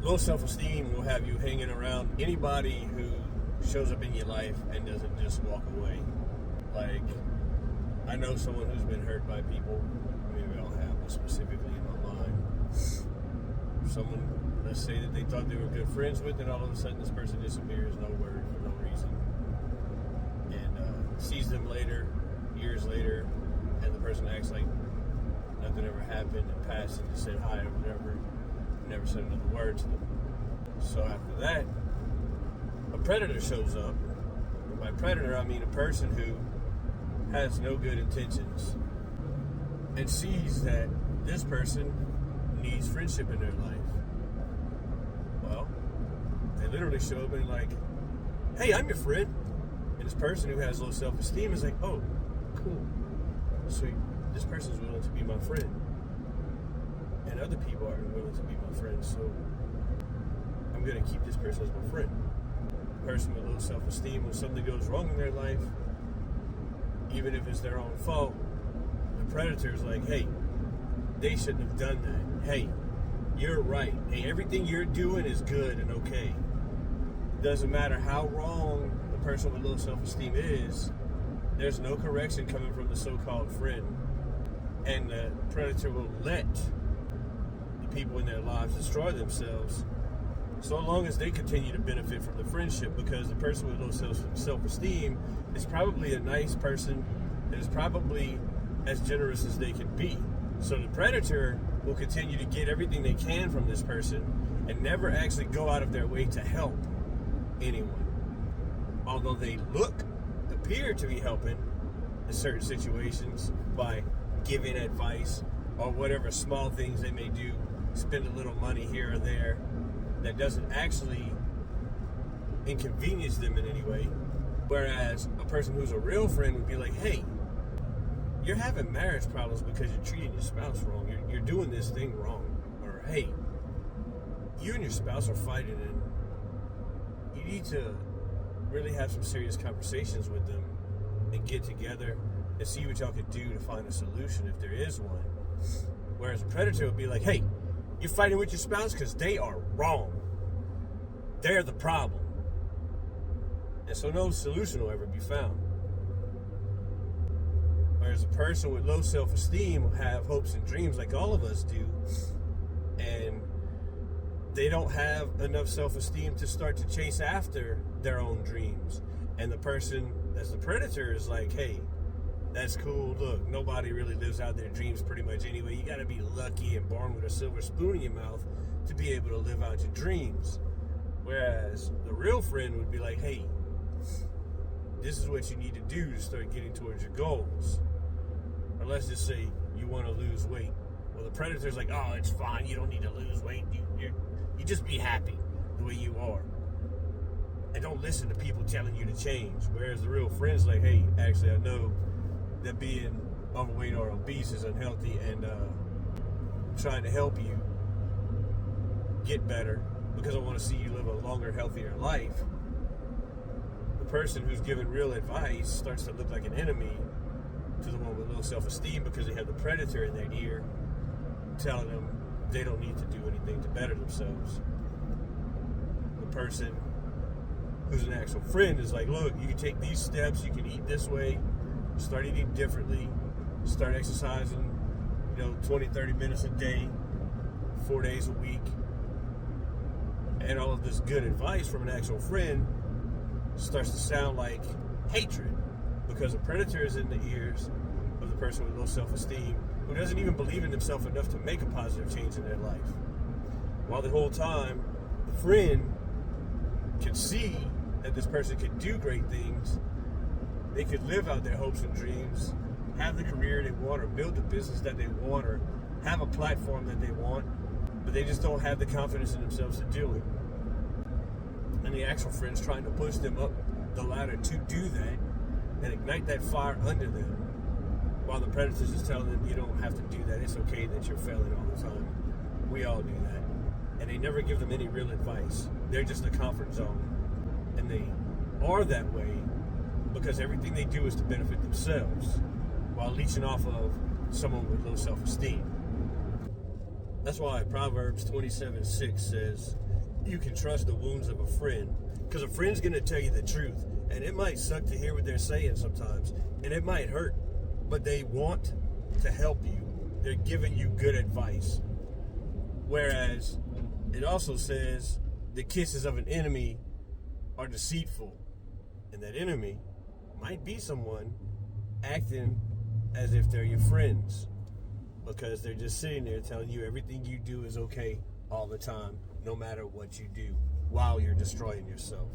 Low self-esteem will have you hanging around anybody who shows up in your life and doesn't just walk away. Like, I know someone who's been hurt by people. Maybe I don't have one specifically in my mind. Someone, let's say that they thought they were good friends with, and all of a sudden this person disappears, no word, for no reason. And sees them later, years later, and the person acts like nothing ever happened and passed and just said hi or whatever. Never said another word to them. So after that, a predator shows up. And by predator, I mean a person who has no good intentions and sees that this person needs friendship in their life. Well, they literally show up and like, hey, I'm your friend. And this person who has low self-esteem is like, oh, cool. So this person's willing to be my friend. And other people aren't willing to be my friend, so I'm going to keep this person as my friend. A person with low self-esteem, when something goes wrong in their life, even if it's their own fault, the predator is like, hey, they shouldn't have done that. Hey, you're right. Hey, everything you're doing is good and okay. It doesn't matter how wrong the person with low self-esteem is, there's no correction coming from the so-called friend. And the predator will let people in their lives destroy themselves so long as they continue to benefit from the friendship, because the person with low self-esteem is probably a nice person and is probably as generous as they can be. So the predator will continue to get everything they can from this person and never actually go out of their way to help anyone. Although they appear to be helping in certain situations by giving advice or whatever small things they may do, spend a little money here or there that doesn't actually inconvenience them in any way. Whereas a person who's a real friend would be like, hey, you're having marriage problems because you're treating your spouse wrong. You're doing this thing wrong. Or, hey, you and your spouse are fighting and you need to really have some serious conversations with them and get together and see what y'all can do to find a solution if there is one. Whereas a predator would be like, hey, you're fighting with your spouse because they are wrong. They're the problem. And so no solution will ever be found. Whereas a person with low self-esteem will have hopes and dreams like all of us do, and they don't have enough self-esteem to start to chase after their own dreams. And the person that's the predator is like, hey, that's cool. Look, nobody really lives out their dreams pretty much anyway. You got to be lucky and born with a silver spoon in your mouth to be able to live out your dreams. Whereas the real friend would be like, hey, this is what you need to do to start getting towards your goals. Or let's just say you want to lose weight. Well, the predator's like, oh, it's fine. You don't need to lose weight. You just be happy the way you are. And don't listen to people telling you to change. Whereas the real friend's like, hey, actually, I know that being overweight or obese is unhealthy, and trying to help you get better because I want to see you live a longer, healthier life. The person who's giving real advice starts to look like an enemy to the one with low self-esteem because they have the predator in their ear telling them they don't need to do anything to better themselves. The person who's an actual friend is like, look, you can take these steps, you can eat this way, start eating differently, start exercising, 20, 30 minutes a day, 4 days a week. And all of this good advice from an actual friend starts to sound like hatred, because the predator is in the ears of the person with low self-esteem who doesn't even believe in themselves enough to make a positive change in their life. While the whole time, the friend can see that this person can do great things. They could live out their hopes and dreams, have the career they want, or build the business that they want, or have a platform that they want, but they just don't have the confidence in themselves to do it. And the actual friend's trying to push them up the ladder to do that and ignite that fire under them, while the predator's just telling them, you don't have to do that. It's okay that you're failing all the time. We all do that. And they never give them any real advice. They're just a comfort zone. And they are that way because everything they do is to benefit themselves while leeching off of someone with low self-esteem. That's why Proverbs 27:6 says, you can trust the wounds of a friend, because a friend's going to tell you the truth. And it might suck to hear what they're saying sometimes, and it might hurt, but they want to help you. They're giving you good advice. Whereas it also says the kisses of an enemy are deceitful, and that enemy might be someone acting as if they're your friends, because they're just sitting there telling you everything you do is okay all the time, no matter what you do, while you're destroying yourself.